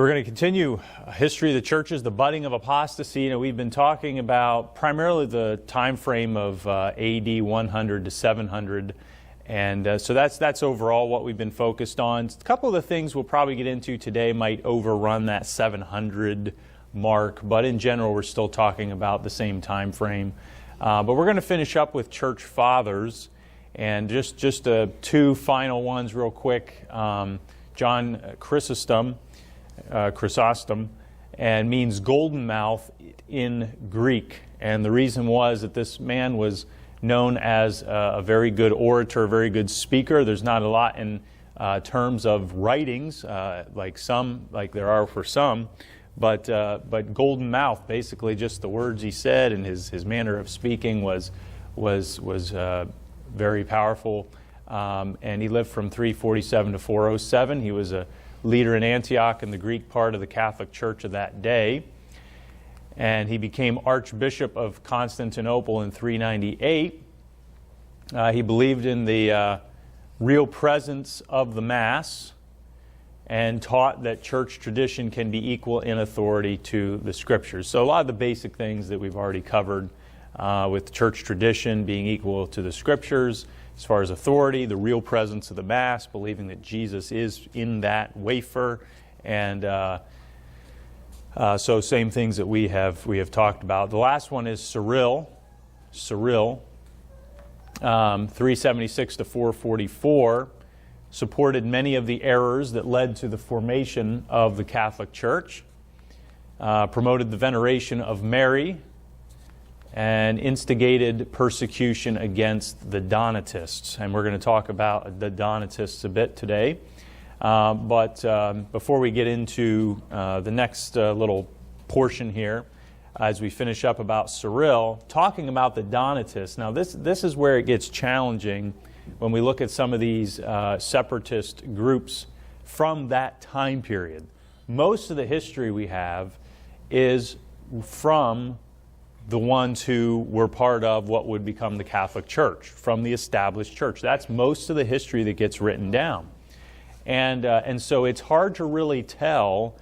We're going to continue history of the churches, the budding of apostasy. We've been talking about primarily the time frame of AD 100 to 700, and so that's overall what we've been focused on. A couple of the things we'll probably get into today might overrun that 700 mark, but in general we're still talking about the same time frame. But we're going to finish up with church fathers, and just two final ones real quick. John Chrysostom, and means golden mouth in Greek. And the reason was that this man was known as a very good orator, a very good speaker. There's not a lot in terms of writings, like there are for some, but golden mouth, basically just the words he said and his manner of speaking was very powerful. And he lived from 347 to 407. He was a leader in Antioch in the Greek part of the Catholic Church of that day. And he became Archbishop of Constantinople in 398. He believed in the real presence of the Mass and taught that church tradition can be equal in authority to the Scriptures. So a lot of the basic things that we've already covered with church tradition being equal to the Scriptures. As far as authority, the real presence of the Mass, believing that Jesus is in that wafer, and so same things that we have talked about. The last one is Cyril, 376 to 444, supported many of the errors that led to the formation of the Catholic Church, promoted the veneration of Mary, and instigated persecution against the Donatists. And we're going to talk about the Donatists a bit today. But before we get into the next little portion here, as we finish up about Cyril, talking about the Donatists. Now this is where it gets challenging when we look at some of these separatist groups from that time period. Most of the history we have is from the ones who were part of what would become the Catholic Church, from the established church. That's most of the history that gets written down. And so it's hard to really tell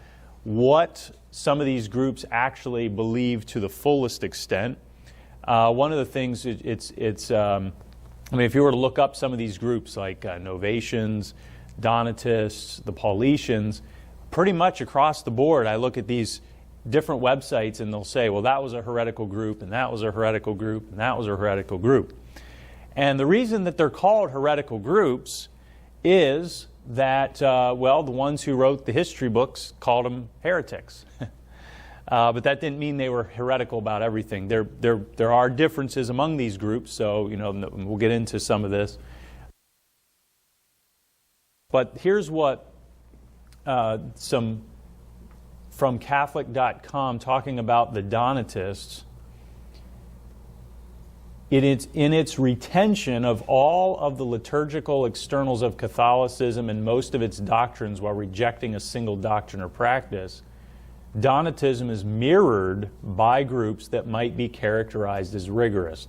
what some of these groups actually believe to the fullest extent. One of the things, if you were to look up some of these groups like Novatians, Donatists, the Politians, pretty much across the board, I look at these different websites and they'll say, well, that was a heretical group, and that was a heretical group, and that was a heretical group. And the reason that they're called heretical groups is that, the ones who wrote the history books called them heretics. But that didn't mean they were heretical about everything. There are differences among these groups, so we'll get into some of this. But here's what some from Catholic.com talking about the Donatists. In its retention of all of the liturgical externals of Catholicism and most of its doctrines while rejecting a single doctrine or practice, Donatism is mirrored by groups that might be characterized as rigorist.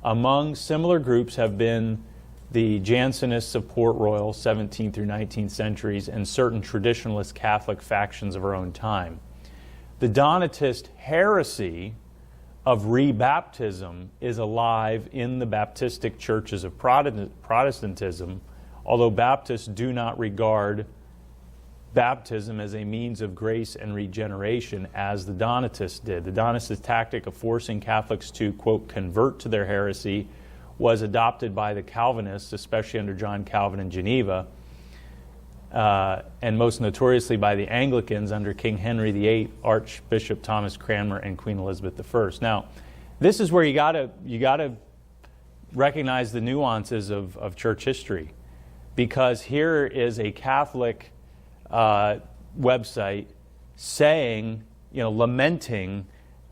Among similar groups have been the Jansenists of Port Royal, 17th through 19th centuries, and certain traditionalist Catholic factions of our own time. The Donatist heresy of rebaptism is alive in the Baptistic churches of Protestantism, although Baptists do not regard baptism as a means of grace and regeneration as the Donatists did. The Donatist tactic of forcing Catholics to, quote, convert to their heresy was adopted by the Calvinists, especially under John Calvin in Geneva, and most notoriously by the Anglicans under King Henry VIII, Archbishop Thomas Cranmer, and Queen Elizabeth I. Now, this is where you got to recognize the nuances of church history, because here is a Catholic website saying, lamenting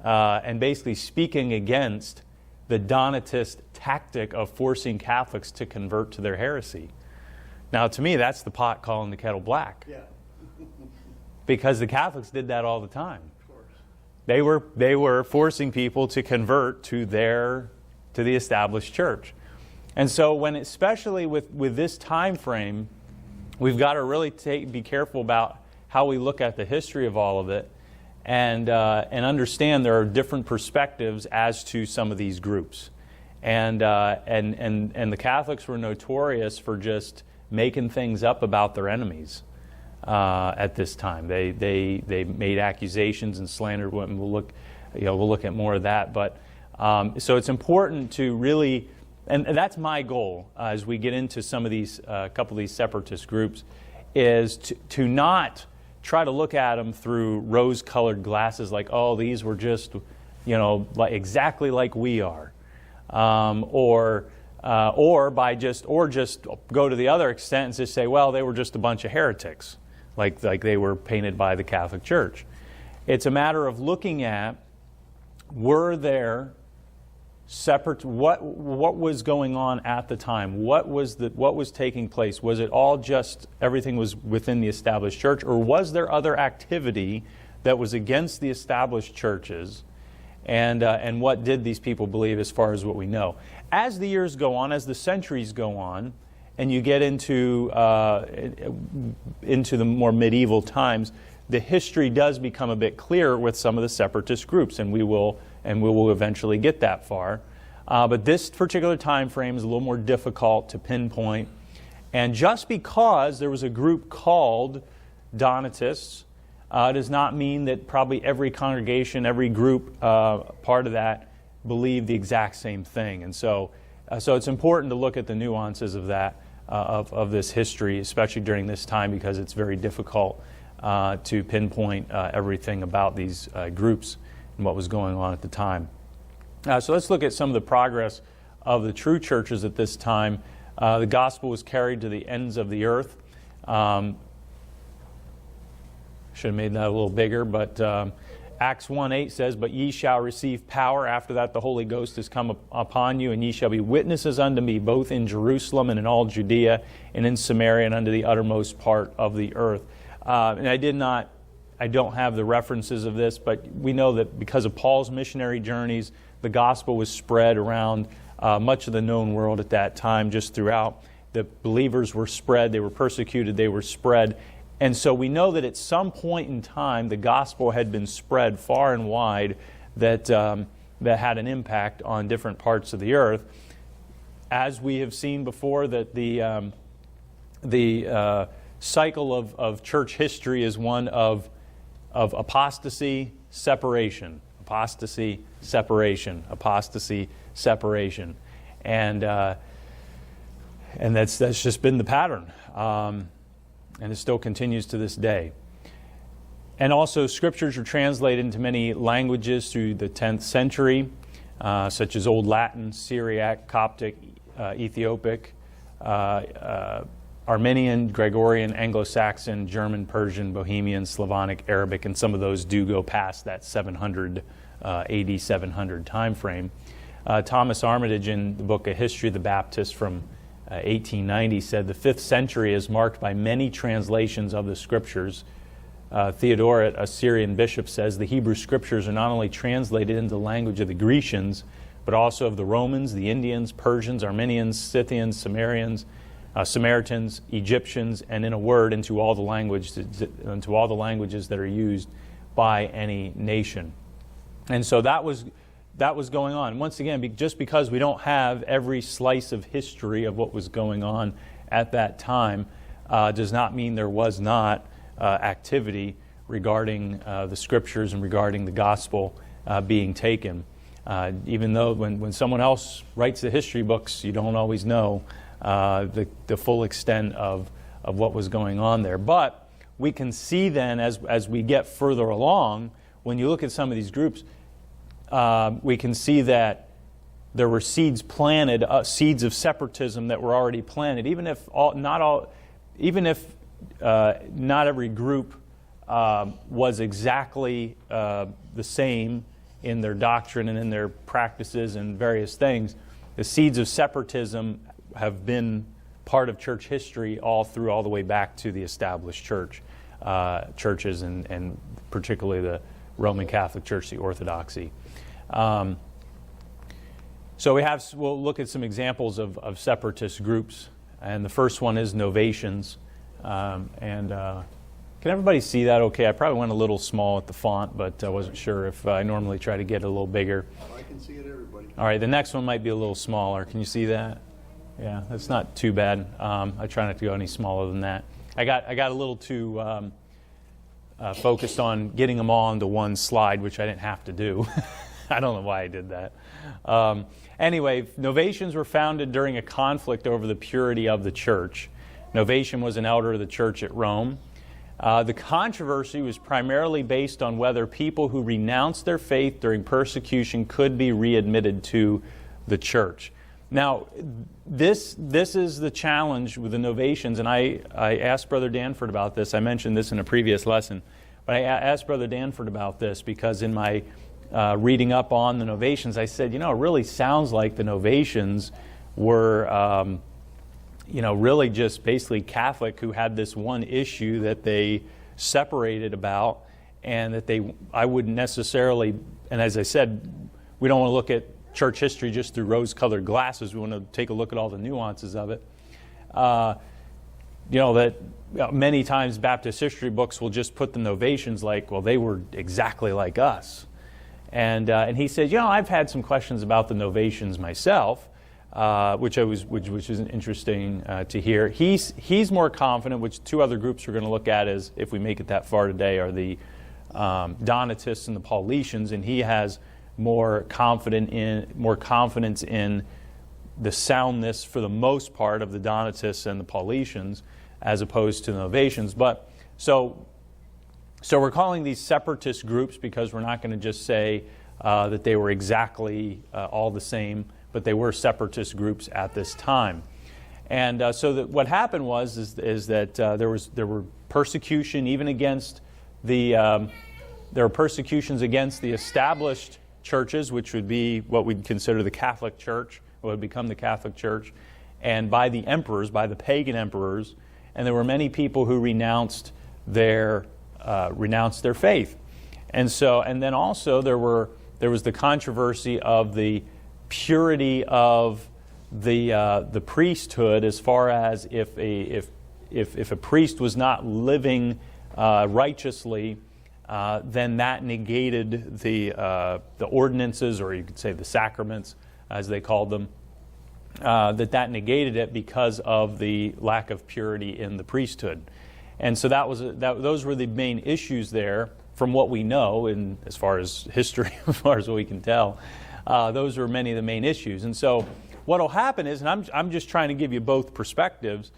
and basically speaking against the Donatist tactic of forcing Catholics to convert to their heresy. Now, to me, that's the pot calling the kettle black. Yeah. Because the Catholics did that all the time. Of course. They were forcing people to convert to the established church. And so when, especially with this time frame, we've got to really be careful about how we look at the history of all of it, and understand there are different perspectives as to some of these groups. And the Catholics were notorious for just making things up about their enemies at this time. They made accusations and slandered. And we'll look at more of that. But so it's important to really, and that's my goal as we get into some of these couple of these separatist groups, is to not try to look at them through rose-colored glasses, like, oh, these were just, like exactly like we are, or just go to the other extent and just say, well, they were just a bunch of heretics, like they were painted by the Catholic Church. It's a matter of looking at, were there separate, what was going on at the time? What was taking place? Was it all just everything was within the established church, or was there other activity that was against the established churches? And what did these people believe as far as what we know? As the years go on, as the centuries go on, and you get into the more medieval times, the history does become a bit clearer with some of the separatist groups, and we will eventually get that far. But this particular time frame is a little more difficult to pinpoint. And just because there was a group called Donatists does not mean that probably every congregation, every group part of that believed the exact same thing. And so it's important to look at the nuances of that, of this history, especially during this time, because it's very difficult to pinpoint everything about these groups and what was going on at the time. So let's look at some of the progress of the true churches at this time. The gospel was carried to the ends of the earth. Should have made that a little bigger, but Acts 1:8 says, "But ye shall receive power. After that the Holy Ghost is come upon you, and ye shall be witnesses unto me, both in Jerusalem and in all Judea, and in Samaria, and unto the uttermost part of the earth." And I don't have the references of this, but we know that because of Paul's missionary journeys, the gospel was spread around much of the known world at that time, just throughout. The believers were spread, they were persecuted, they were spread. And so we know that at some point in time, the gospel had been spread far and wide that had an impact on different parts of the earth. As we have seen before, that the cycle of church history is one of apostasy, separation, apostasy, separation, apostasy, separation, and that's just been the pattern, and it still continues to this day. And also, scriptures are translated into many languages through the 10th century, such as Old Latin, Syriac, Coptic, Ethiopic, Armenian, Gregorian, Anglo-Saxon, German, Persian, Bohemian, Slavonic, Arabic, and some of those do go past that 700 AD 700 time frame. Thomas Armitage, in the book A History of the Baptists from 1890, said the 5th century is marked by many translations of the scriptures. Theodoret, a Syrian bishop, says the Hebrew scriptures are not only translated into the language of the Grecians, but also of the Romans, the Indians, Persians, Armenians, Scythians, Samaritans, Egyptians, and in a word, into all the languages that are used by any nation. And so that was going on. Once again, just because we don't have every slice of history of what was going on at that time does not mean there was not activity regarding the scriptures and regarding the gospel being taken. Even though when someone else writes the history books, you don't always know the full extent of what was going on there. But we can see then, as we get further along, when you look at some of these groups, we can see that there were seeds planted, seeds of separatism that were already planted. Even if not every group was exactly the same in their doctrine and in their practices and various things, the seeds of separatism have been part of church history all the way back to the established churches and particularly the Roman Catholic Church, the Orthodoxy. So we'll look at some examples of separatist groups, and the first one is Novatians, and Can everybody see that okay? I probably went a little small at the font, but I wasn't sure if I normally try to get it a little bigger. I can see it, everybody. All right, the next one might be a little smaller. Can you see that? Yeah, that's not too bad. I try not to go any smaller than that. I got a little too focused on getting them all into one slide, which I didn't have to do. I don't know why I did that. Anyway, Novatians were founded during a conflict over the purity of the church. Novatian was an elder of the church at Rome. The controversy was primarily based on whether people who renounced their faith during persecution could be readmitted to the church. Now, this is the challenge with the Novatians, and I asked Brother Danford about this. I mentioned this in a previous lesson, but I asked Brother Danford about this because in my reading up on the Novatians, I said, it really sounds like the Novatians were, really just basically Catholic who had this one issue that they separated about, and that I wouldn't necessarily, and as I said, we don't want to look at church history just through rose-colored glasses. We want to take a look at all the nuances of it. That many times Baptist history books will just put the Novatians like, well, they were exactly like us. And he said, I've had some questions about the Novatians myself, which is interesting to hear. He's more confident, which two other groups we're going to look at is, if we make it that far today, are the Donatists and the Politians, and he has more confidence in the soundness, for the most part, of the Donatists and the Politians, as opposed to the Novatians. But so we're calling these separatist groups because we're not going to just say that they were exactly all the same, but they were separatist groups at this time. And so that what happened is that there were persecution even against there were persecutions against the established churches, which would be what we'd consider the Catholic Church, what would become the Catholic Church, and by the emperors, by the pagan emperors, and there were many people who renounced their faith, and then also there was the controversy of the purity of the priesthood, as far as if a priest was not living righteously, then that negated the ordinances, or you could say the sacraments, as they called them, that negated it because of the lack of purity in the priesthood. And so those were the main issues there, from what we know, and as far as history, as far as what we can tell, those were many of the main issues. And so what will happen is, and I'm just trying to give you both perspectives,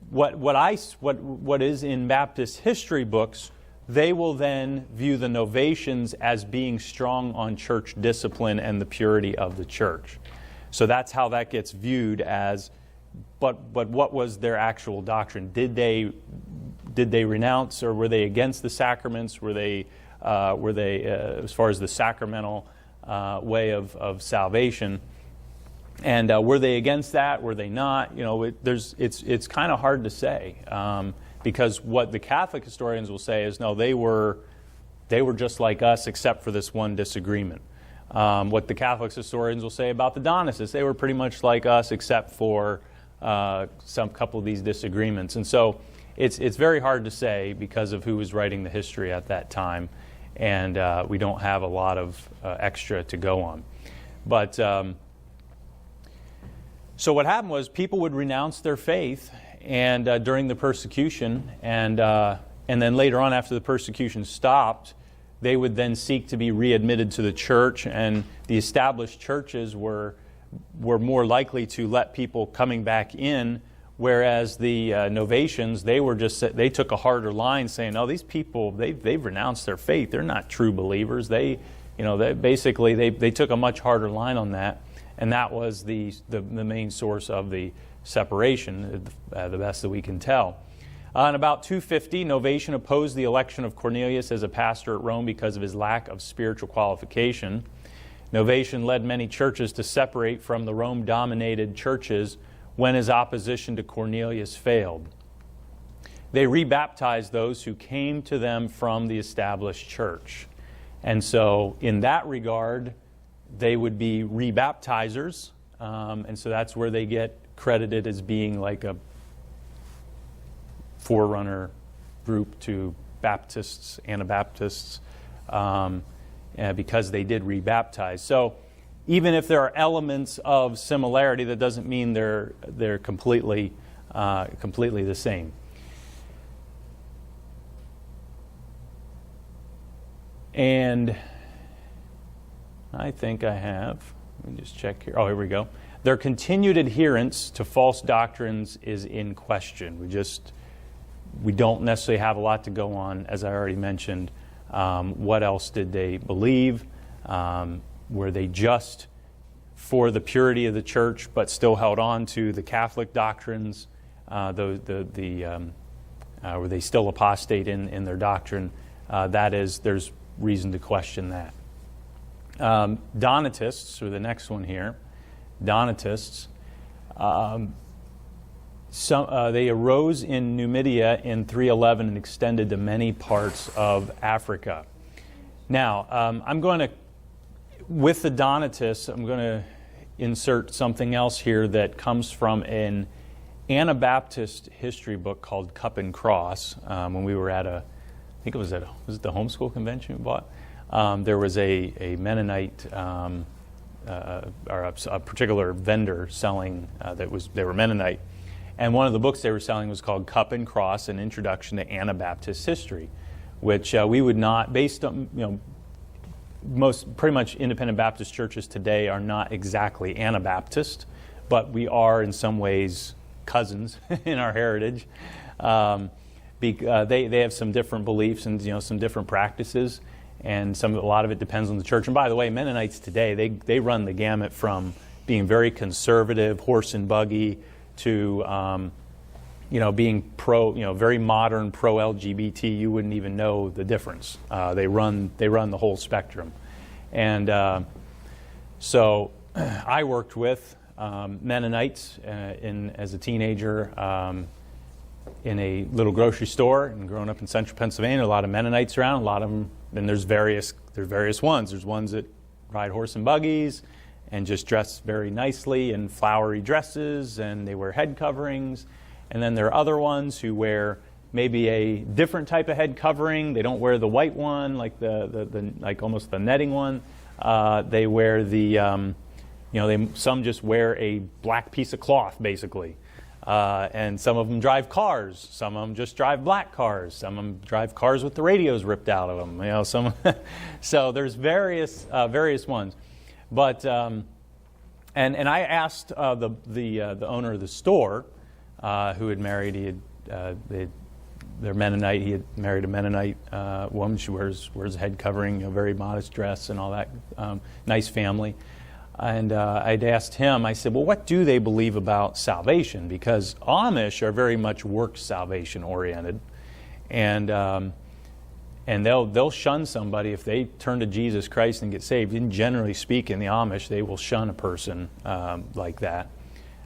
what is in Baptist history books, they will then view the Novatians as being strong on church discipline and the purity of the church. So that's how that gets viewed as, but what was their actual doctrine? Did they renounce, or were they against the sacraments? Were they as far as the sacramental way of salvation? And were they against that? Were they not? It's kind of hard to say. Because what the Catholic historians will say is, no, they were just like us, except for this one disagreement. What the Catholic historians will say about the Donatists, they were pretty much like us, except for some couple of these disagreements. And so it's very hard to say because of who was writing the history at that time, and we don't have a lot of extra to go on. But so what happened was, people would renounce their faith, and during the persecution, and then later on, after the persecution stopped, they would then seek to be readmitted to the church, and the established churches were more likely to let people coming back in, whereas the Novatians, they took a harder line, saying, "No, these people they've renounced their faith. They're not true believers." They took a much harder line on that, and that was the main source of the separation, the best that we can tell. In about 250, Novatian opposed the election of Cornelius as a pastor at Rome because of his lack of spiritual qualification. Novatian led many churches to separate from the Rome-dominated churches when his opposition to Cornelius failed. They rebaptized those who came to them from the established church. And so in that regard, they would be rebaptizers, and so that's where they get credited as being like a forerunner group to Baptists, Anabaptists, because they did rebaptize. So even if there are elements of similarity, that doesn't mean they're completely the same. And I think I have. Let me just check here. Oh, here we go. Their continued adherence to false doctrines is in question. We don't necessarily have a lot to go on, as I already mentioned. What else did they believe? Were they just for the purity of the church, but still held on to the Catholic doctrines? Were they still apostate in their doctrine? There's reason to question that. Donatists, or the next one here, Donatists, they arose in Numidia in 311 and extended to many parts of Africa. Now, with the Donatists, I'm going to insert something else here that comes from an Anabaptist history book called Cup and Cross. When we were at was it the homeschool convention we bought? There was a Mennonite or a particular vendor selling they were Mennonite, and one of the books they were selling was called Cup and Cross: An Introduction to Anabaptist History, which we would not, based on pretty much independent Baptist churches today are not exactly Anabaptist, but we are in some ways cousins in our heritage. They have some different beliefs and some different practices. And a lot of it depends on the church. And by the way, Mennonites today, they run the gamut from being very conservative, horse and buggy, to being very modern, pro-LGBT. You wouldn't even know the difference. They run the whole spectrum. And so I worked with Mennonites as a teenager in a little grocery store, and growing up in central Pennsylvania, a lot of Mennonites around. A lot of them. And there's various ones. There's ones that ride horse and buggies and just dress very nicely in flowery dresses, and they wear head coverings. And then there are other ones who wear maybe a different type of head covering. They don't wear the white one, like like almost the netting one. They wear some just wear a black piece of cloth, basically. And some of them drive cars. Some of them just drive black cars. Some of them drive cars with the radios ripped out of them. So there's various ones. But and I asked the owner of the store, who had married. They're Mennonite. He had married a Mennonite woman. She wears a head covering, very modest dress, and all that. Nice family. And I'd asked him, I said, well, what do they believe about salvation? Because Amish are very much works salvation oriented. And they'll shun somebody if they turn to Jesus Christ and get saved. And generally speaking, the Amish, they will shun a person like that.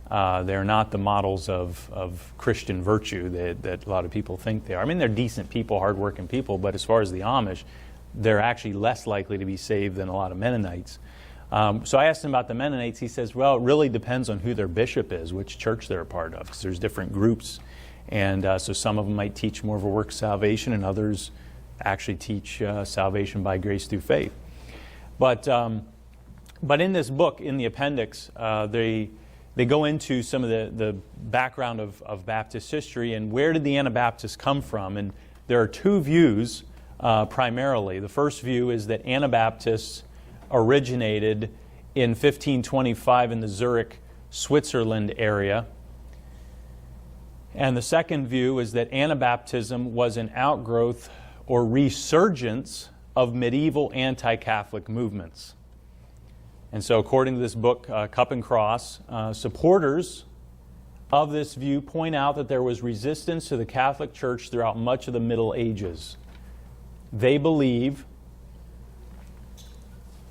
They're not the models of Christian virtue that a lot of people think they are. I mean, they're decent people, hardworking people, but as far as the Amish, they're actually less likely to be saved than a lot of Mennonites. So I asked him about the Mennonites. He says, well, it really depends on who their bishop is, which church they're a part of, because there's different groups. And so some of them might teach more of a works salvation, and others actually teach salvation by grace through faith. But in this book, in the appendix, they go into some of the background of Baptist history and where did the Anabaptists come from. And there are two views primarily. The first view is that Anabaptists originated in 1525 in the Zurich, Switzerland area. And the second view is that Anabaptism was an outgrowth or resurgence of medieval anti-Catholic movements. And so according to this book, Cup and Cross, supporters of this view point out that there was resistance to the Catholic Church throughout much of the Middle Ages. They believe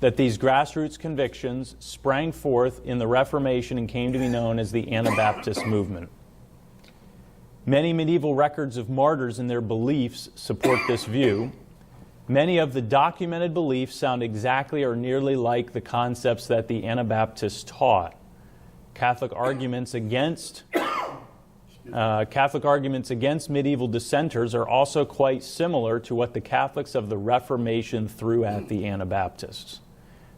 that these grassroots convictions sprang forth in the Reformation and came to be known as the Anabaptist Movement. Many medieval records of martyrs and their beliefs support this view. Many of the documented beliefs sound exactly or nearly like the concepts that the Anabaptists taught. Catholic arguments against Catholic arguments against medieval dissenters are also quite similar to what the Catholics of the Reformation threw at the Anabaptists.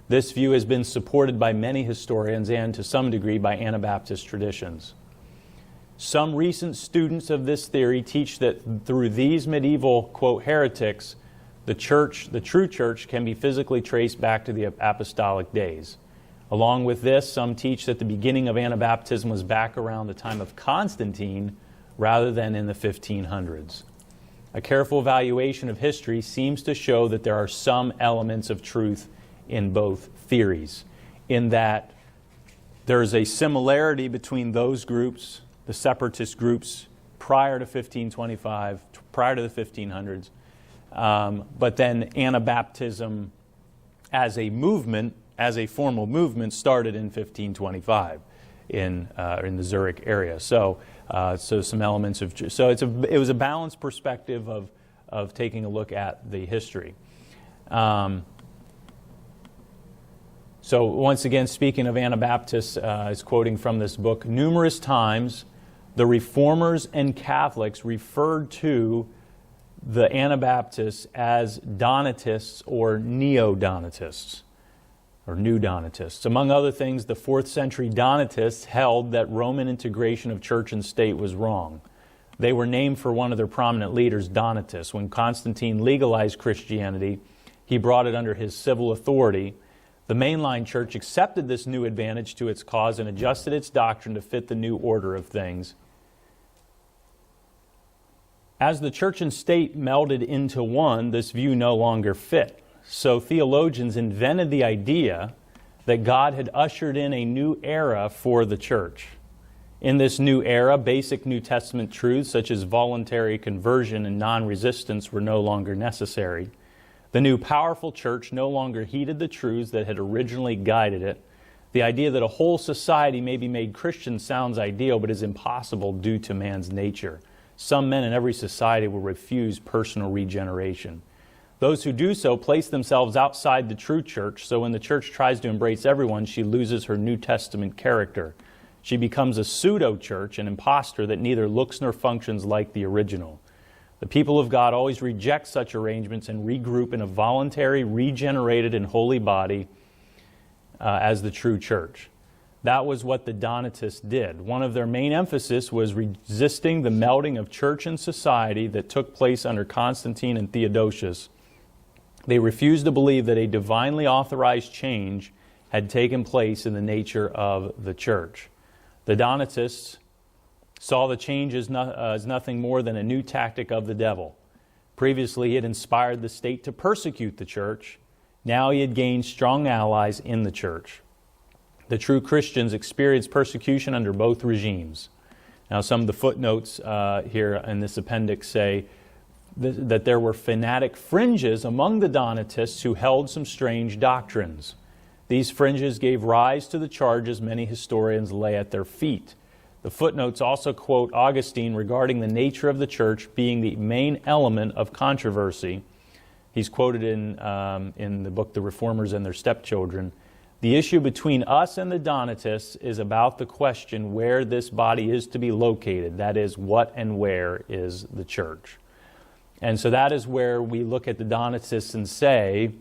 This view has been supported by many historians and, to some degree, by Anabaptist traditions. Some recent students of this theory teach that through these medieval, quote, heretics, the true church, can be physically traced back to the apostolic days. Along with this, some teach that the beginning of Anabaptism was back around the time of Constantine rather than in the 1500s. A careful evaluation of history seems to show that there are some elements of truth in both theories, in that there is a similarity between those groups, the separatist groups prior to 1525, prior to the 1500s, but then Anabaptism as a movement, as a formal movement, started in 1525 in the Zurich area. So some elements of it was a balanced perspective of taking a look at the history. So once again, speaking of Anabaptists, is quoting from this book, numerous times the Reformers and Catholics referred to the Anabaptists as Donatists or Neo-Donatists, or New Donatists. Among other things, the 4th century Donatists held that Roman integration of church and state was wrong. They were named for one of their prominent leaders, Donatus. When Constantine legalized Christianity, he brought it under his civil authority. The mainline church accepted this new advantage to its cause and adjusted its doctrine to fit the new order of things. As the church and state melded into one, this view no longer fit. So theologians invented the idea that God had ushered in a new era for the church. In this new era, basic New Testament truths such as voluntary conversion and non-resistance were no longer necessary. The new powerful church no longer heeded the truths that had originally guided it. The idea that a whole society may be made Christian sounds ideal, but is impossible due to man's nature. Some men in every society will refuse personal regeneration. Those who do so place themselves outside the true church, so when the church tries to embrace everyone, she loses her New Testament character. She becomes a pseudo-church, an impostor that neither looks nor functions like the original. The people of God always reject such arrangements and regroup in a voluntary, regenerated, and holy body as the true church. That was what the Donatists did. One of their main emphasis was resisting the melding of church and society that took place under Constantine and Theodosius. They refused to believe that a divinely authorized change had taken place in the nature of the church. The Donatists saw the change as nothing more than a new tactic of the devil. Previously, he had inspired the state to persecute the church. Now he had gained strong allies in the church. The true Christians experienced persecution under both regimes. Now, some of the footnotes here in this appendix say that there were fanatic fringes among the Donatists who held some strange doctrines. These fringes gave rise to the charges many historians lay at their feet. The footnotes also quote Augustine regarding the nature of the church being the main element of controversy. He's quoted in the book The Reformers and Their Stepchildren. The issue between us and the Donatists is about the question where this body is to be located. That is, what and where is the church? And so that is where we look at the Donatists and say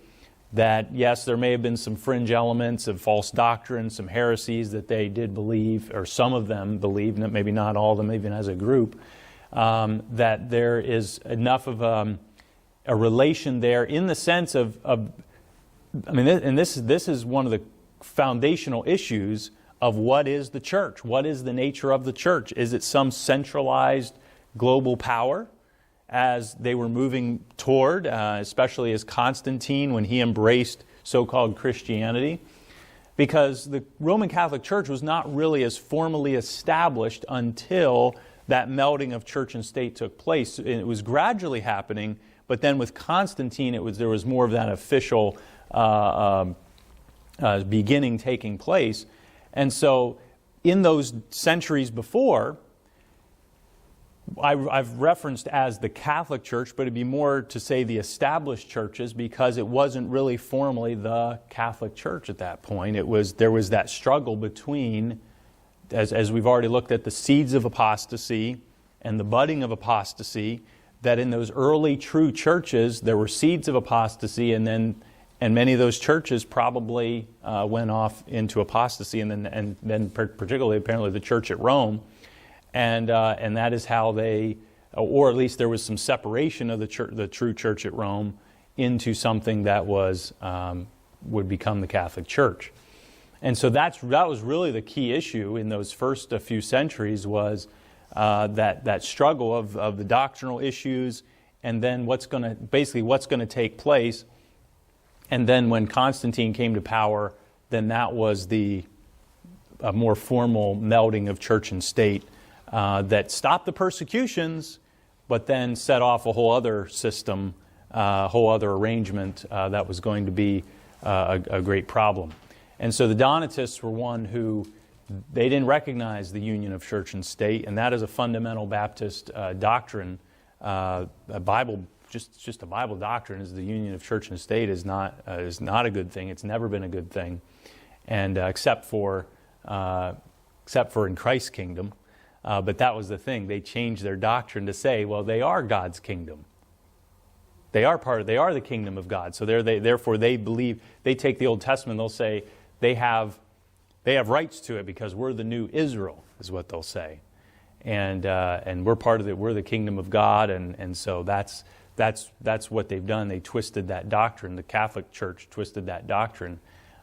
that, yes, there may have been some fringe elements of false doctrine, some heresies that they did believe, or some of them believed, maybe not all of them, even as a group, that there is enough of a relation there in the sense of and this is one of the foundational issues of what is the church? What is the nature of the church? Is it some centralized global power, as they were moving toward, especially as Constantine, when he embraced so-called Christianity? Because the Roman Catholic Church was not really as formally established until that melding of church and state took place. It was gradually happening, but then with Constantine, there was more of that official beginning taking place. And so in those centuries before, I've referenced as the Catholic Church, but it'd be more to say the established churches, because it wasn't really formally the Catholic Church at that point. There was that struggle between as we've already looked at, the seeds of apostasy and the budding of apostasy, that in those early true churches there were seeds of apostasy, and many of those churches probably went off into apostasy, and then particularly apparently the church at Rome, and that is how they, or at least there was some separation of the true church at Rome into something that would become the Catholic Church. And so that was really the key issue in those first few centuries, was that struggle of the doctrinal issues, and then what's going to take place. And then when Constantine came to power, then that was a more formal melding of church and state that stopped the persecutions, but then set off a whole other system, a whole other arrangement that was going to be a great problem. And so the Donatists were one who, they didn't recognize the union of church and state, and that is a fundamental Baptist doctrine. A Bible, just a Bible doctrine, is the union of church and state is not a good thing. It's never been a good thing, and except for in Christ's kingdom. But that was the thing. They changed their doctrine to say, well, they are God's kingdom. They are the kingdom of God. So therefore they believe, they take the Old Testament, they'll say they have rights to it because we're the new Israel, is what they'll say. And we're part of it, we're the kingdom of God, and so that's what they've done. They twisted that doctrine. The Catholic Church twisted that doctrine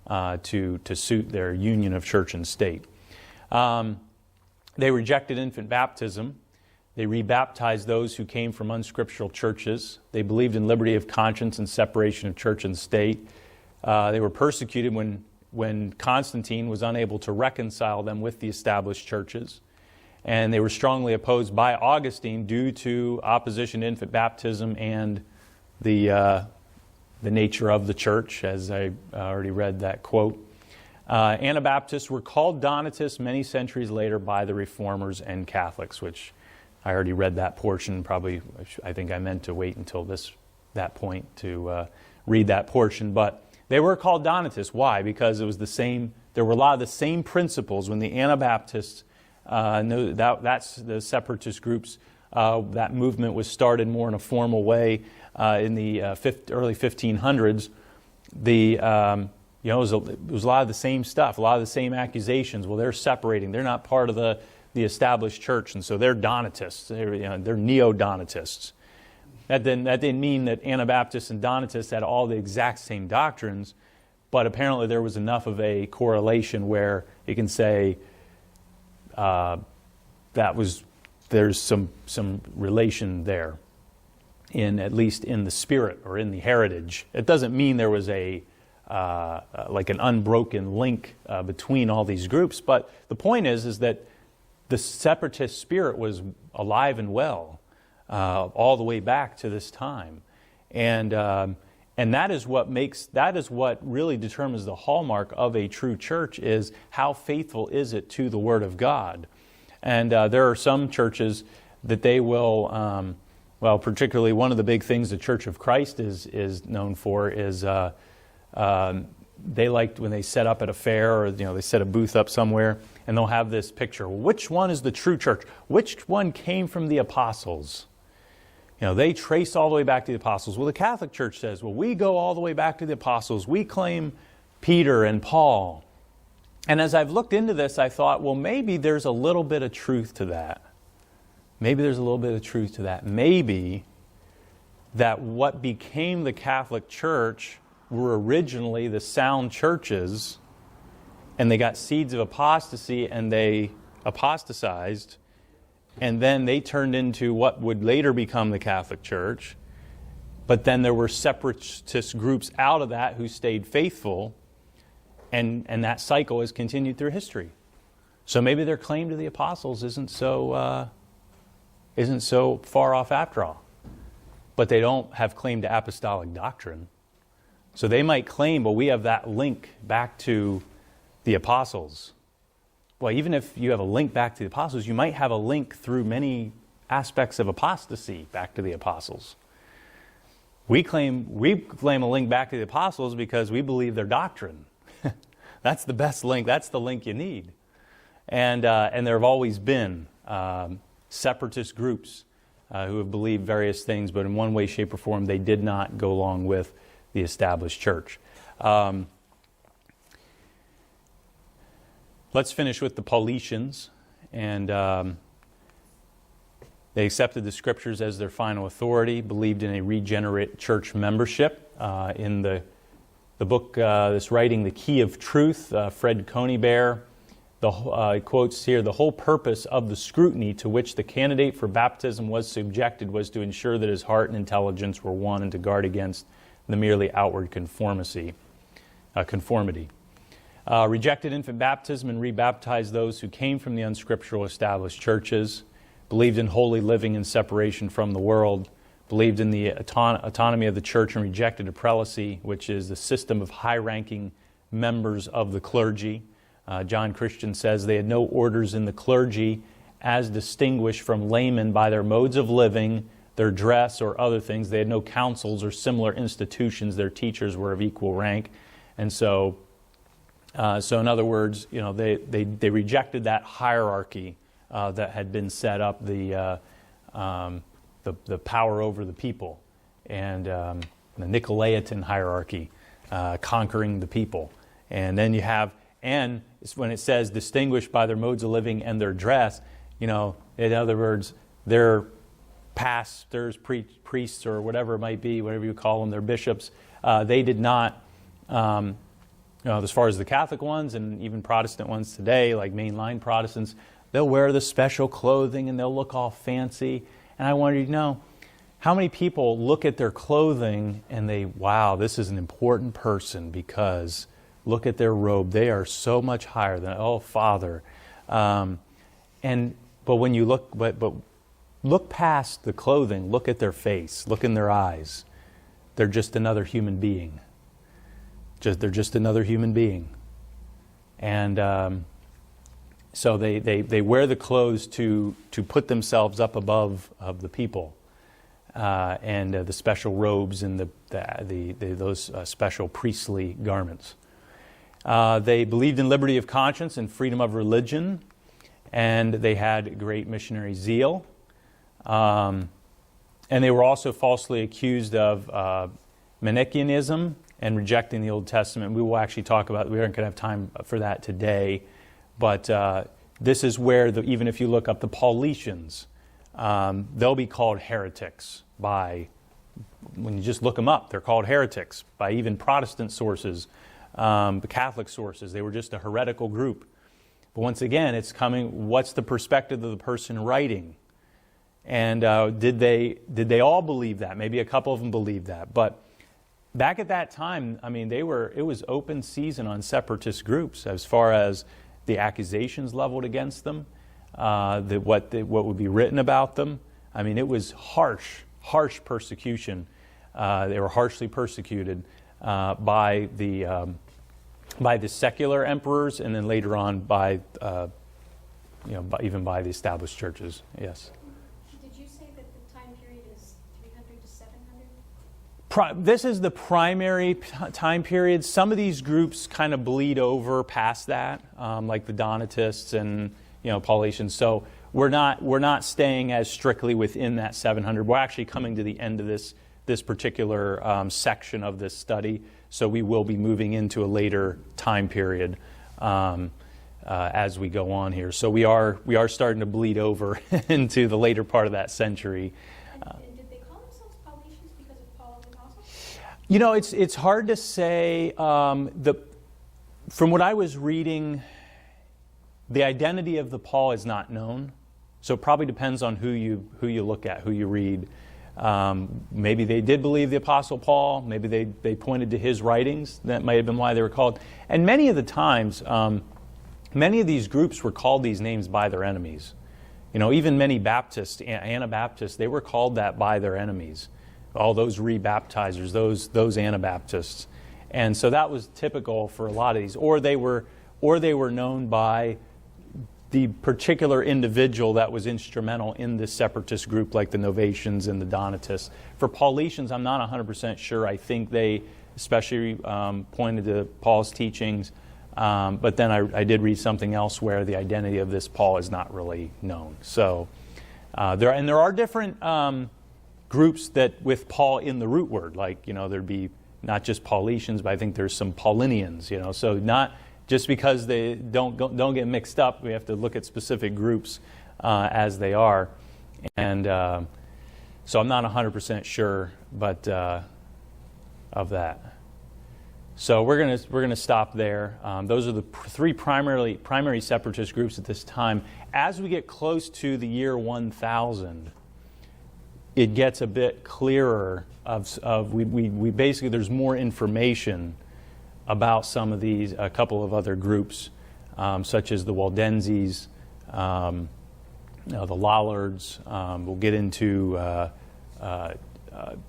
to suit their union of church and state. They rejected infant baptism. They rebaptized those who came from unscriptural churches. They believed in liberty of conscience and separation of church and state. They were persecuted when Constantine was unable to reconcile them with the established churches. And they were strongly opposed by Augustine due to opposition to infant baptism and the nature of the church, as I already read that quote. Anabaptists were called Donatists many centuries later by the Reformers and Catholics, which I already read that portion. Probably, I think I meant to wait until that point to read that portion. But they were called Donatists. Why? Because it was the same. There were a lot of the same principles when the Anabaptists, that's the separatist groups. That movement was started more in a formal way in the early 1500s. It was a lot of the same stuff, a lot of the same accusations. Well, they're separating. They're not part of the established church, and so they're Donatists. They're neo-Donatists. That didn't mean that Anabaptists and Donatists had all the exact same doctrines, but apparently there was enough of a correlation where you can say there's some relation there, at least in the spirit or in the heritage. It doesn't mean there was like an unbroken link between all these groups, but the point is that the separatist spirit was alive and well all the way back to this time, and that is what really determines the hallmark of a true church, is how faithful is it to the Word of God. And there are some churches that they will, particularly one of the big things the Church of Christ is known for is they liked when they set up at a fair, or they set a booth up somewhere, and they'll have this picture. Which one is the true church? Which one came from the apostles? They trace all the way back to the apostles. Well, the Catholic Church says, well, we go all the way back to the apostles. We claim Peter and Paul. And as I've looked into this, I thought, well, maybe there's a little bit of truth to that. Maybe that what became the Catholic Church were originally the sound churches, and they got seeds of apostasy, and they apostatized, and then they turned into what would later become the Catholic Church. But then there were separatist groups out of that who stayed faithful, and that cycle has continued through history. So maybe their claim to the apostles isn't so far off after all. But they don't have claim to apostolic doctrine. So they might claim, well, we have that link back to the apostles. Well, even if you have a link back to the apostles, you might have a link through many aspects of apostasy back to the apostles. We claim a link back to the apostles because we believe their doctrine. That's the best link. That's the link you need. And there have always been separatist groups who have believed various things, but in one way, shape, or form, they did not go along with the established church. Let's finish with the Politians. And they accepted the Scriptures as their final authority, believed in a regenerate church membership. In the book, this writing, The Key of Truth, Fred Conybeare, he quotes here, the whole purpose of the scrutiny to which the candidate for baptism was subjected was to ensure that his heart and intelligence were one and to guard against the merely outward conformity. Rejected infant baptism and rebaptized those who came from the unscriptural established churches, believed in holy living and separation from the world, believed in the autonomy of the church and rejected a prelacy, which is the system of high-ranking members of the clergy. John Christian says they had no orders in the clergy as distinguished from laymen by their modes of living, their dress, or other things. They had no councils or similar institutions. Their teachers were of equal rank. And so in other words, they rejected that hierarchy that had been set up, the power over the people, and the Nicolaitan hierarchy, conquering the people. And then you have, and when it says distinguished by their modes of living and their dress, in other words, their pastors, priests, or whatever it might be, whatever you call them, their bishops, they did not, as far as the Catholic ones and even Protestant ones today, like mainline Protestants, they'll wear the special clothing and they'll look all fancy. And I wanted to know, how many people look at their clothing and wow, this is an important person because look at their robe. They are so much higher than, oh, Father. But when you look, but look past the clothing, look at their face, look in their eyes. They're just another human being. They're just another human being. And so they wear the clothes to put themselves up above of the people. And the special robes and those special priestly garments. They believed in liberty of conscience and freedom of religion, and they had great missionary zeal. And they were also falsely accused of Manichaeanism and rejecting the Old Testament. We will actually talk about, we aren't going to have time for that today, but this is where, even if you look up the Politians, they'll be called heretics when you just look them up, they're called heretics by even Protestant sources. The Catholic sources, they were just a heretical group. But once again, it's coming, what's the perspective of the person writing? And did they all believe that? Maybe a couple of them believed that. But back at that time, it was open season on separatist groups as far as the accusations leveled against them, what would be written about them. It was harsh persecution. They were harshly persecuted by the secular emperors, and then later on even by the established churches. Yes. Did you say that the time period is 300 to 700? This is the primary time period. Some of these groups kind of bleed over past that, like the Donatists and Politians. So we're not staying as strictly within that 700. We're actually coming to the end of this particular section of this study. So we will be moving into a later time period as we go on here. So we are starting to bleed over into the later part of that century. And did they call themselves Politians because of Paul the Apostle? It's hard to say. From what I was reading, the identity of the Paul is not known. So it probably depends on who you look at, who you read. Maybe they did believe the Apostle Paul. Maybe they pointed to his writings. That might have been why they were called. And many of the times, many of these groups were called these names by their enemies. Even many Baptists, Anabaptists, they were called that by their enemies. All those rebaptizers, those Anabaptists. And so that was typical for a lot of these. Or they were known by the particular individual that was instrumental in this separatist group, like the Novatians and the Donatists. For Politians, I'm not 100% sure. I think they especially pointed to Paul's teachings. But then I did read something else where the identity of this Paul is not really known. So there are different groups that with Paul in the root word, like, there'd be not just Politians, but I think there's some Paulinians, so not just because they don't get mixed up, we have to look at specific groups as they are. And so I'm not 100% sure, but of that. So we're gonna stop there. Those are the three primary separatist groups at this time. As we get close to the year 1000, it gets a bit clearer. We basically, there's more information about some of these, a couple of other groups, such as the Waldenses, the Lollards. We'll get into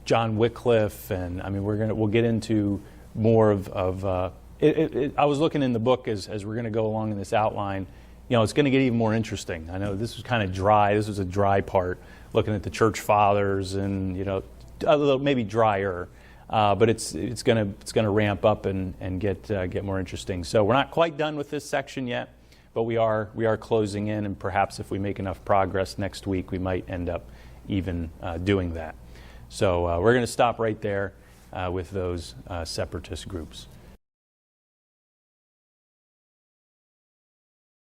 John Wycliffe, and we'll get into more of I was looking in the book as we're going to go along in this outline. It's going to get even more interesting. I know this was kind of dry. This was a dry part, looking at the church fathers, and a little maybe drier, but it's going to ramp up and get more interesting. So we're not quite done with this section yet, but we are closing in, and perhaps if we make enough progress next week, we might end up even doing that. So we're going to stop right there with those separatist groups.